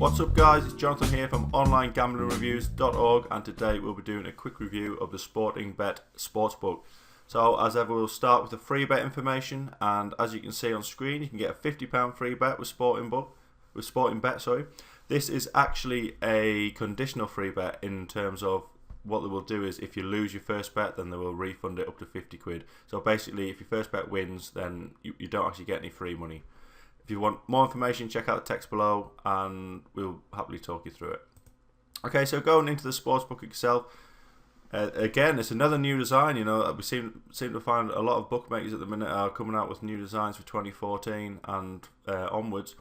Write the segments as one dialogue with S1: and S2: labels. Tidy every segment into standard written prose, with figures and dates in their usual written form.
S1: What's up guys, it's Jonathan here from OnlineGamblingReviews.org, and today we'll be doing a quick review of the SportingBet Sportsbook. So as ever, we'll start with the free bet information, and as you can see on screen, you can get a £50 free bet with SportingBet. This is actually a conditional free bet in terms of what they will do is if you lose your first bet, then they will refund it up to 50 quid. So basically, if your first bet wins, then you don't actually get any free money. If you want more information, check out the text below and we'll happily talk you through it. Okay, so going into the sportsbook itself, again, it's another new design. You know, we seem to find a lot of bookmakers at the minute are coming out with new designs for 2014 and onwards.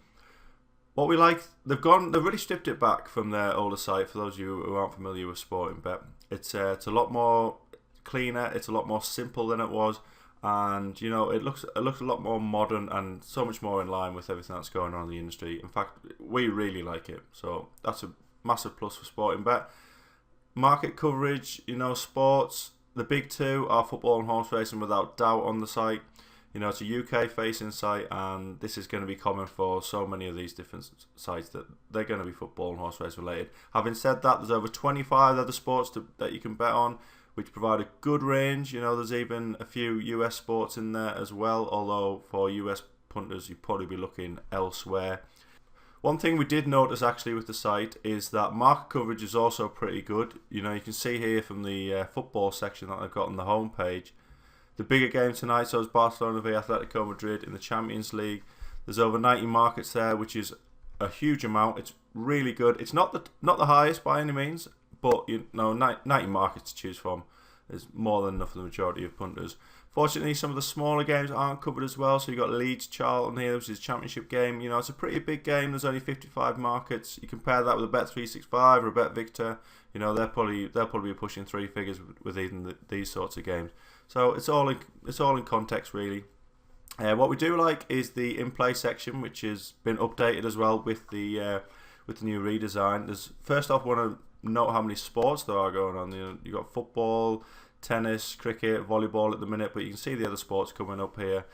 S1: What we like, they've really stripped it back from their older site. For those of you who aren't familiar with SportingBet, it's a lot more cleaner. It's a lot more simple than it was. And you know, it looks a lot more modern and so much more in line with everything that's going on in the industry. In fact, we really like it, so that's a massive plus for SportingBet. Market coverage, you know, sports, the big two are football and horse racing without doubt on the site. You know, it's a UK facing site, and this is going to be common for so many of these different sites that they're going to be football and horse race related. Having said that, there's over 25 other sports that you can bet on, which provide a good range. You know, there's even a few US sports in there as well, although for US punters you'd probably be looking elsewhere. One thing we did notice actually with the site is that market coverage is also pretty good. You know, you can see here from the football section that I've got on the home page, the bigger game tonight, so it's Barcelona v Atletico Madrid in the Champions League. There's over 90 markets there, which is a huge amount. It's really good. It's not the highest by any means, but you know, 90 markets to choose from is more than enough for the majority of punters. Fortunately, some of the smaller games aren't covered as well. So you've got Leeds Charlton here, which is a championship game. You know, it's a pretty big game. There's only 55 markets. You compare that with a Bet365 or a BetVictor. You know, they'll probably be pushing three figures with even these sorts of games. So it's all in context really. What we do like is the in-play section, which has been updated as well with the new redesign. First off, want to note how many sports there are going on. You've got football, tennis, cricket, volleyball at the minute, but you can see the other sports coming up here.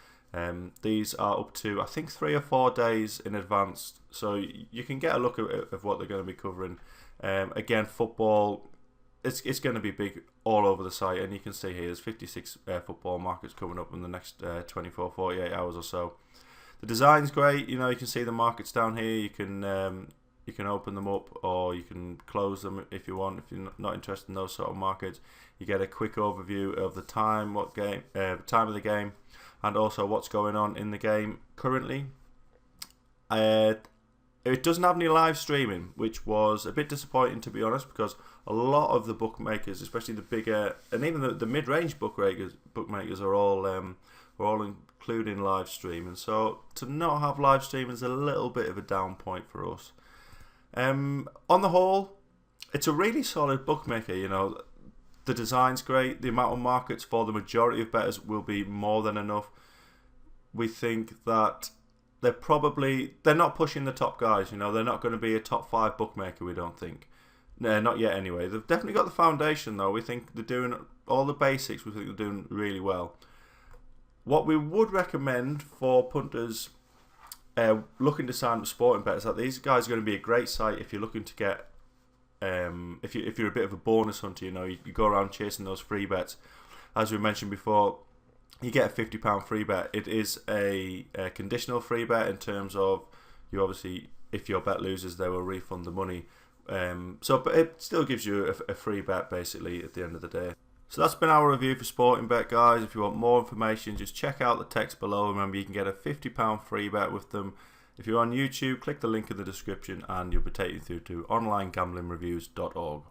S1: These are up to, I think, 3 or 4 days in advance, so you can get a look at what they're going to be covering. Again, football, it's going to be big all over the site, and you can see here there's 56 football markets coming up in the next 24-48 hours or so. The design's great. You know, you can see the markets down here. You can open them up or you can close them if you want. If you're not interested in those sort of markets, you get a quick overview of the time, time of the game, and also what's going on in the game currently. It doesn't have any live streaming, which was a bit disappointing, to be honest, because a lot of the bookmakers, especially the bigger and even the mid-range bookmakers are all including live streaming. So to not have live streaming is a little bit of a down point for us. On the whole, it's a really solid bookmaker. You know, the design's great. The amount of markets for the majority of bettors will be more than enough. We think that they're not pushing the top guys. You know, they're not going to be a top 5 bookmaker, we don't think. No, not yet anyway. They've definitely got the foundation though. We think they're doing all the basics. We think they're doing really well. What we would recommend for punters looking to sign up to SportingBet is that these guys are going to be a great site if you're looking to get if you're a bit of a bonus hunter. You know, you go around chasing those free bets. As we mentioned before, you get a £50 free bet. It is a conditional free bet in terms of you obviously, if your bet loses, they will refund the money. But it still gives you a free bet basically at the end of the day. So that's been our review for SportingBet, guys. If you want more information, just check out the text below. Remember, you can get a £50 free bet with them. If you're on YouTube, click the link in the description and you'll be taken through to OnlineGamblingReviews.org.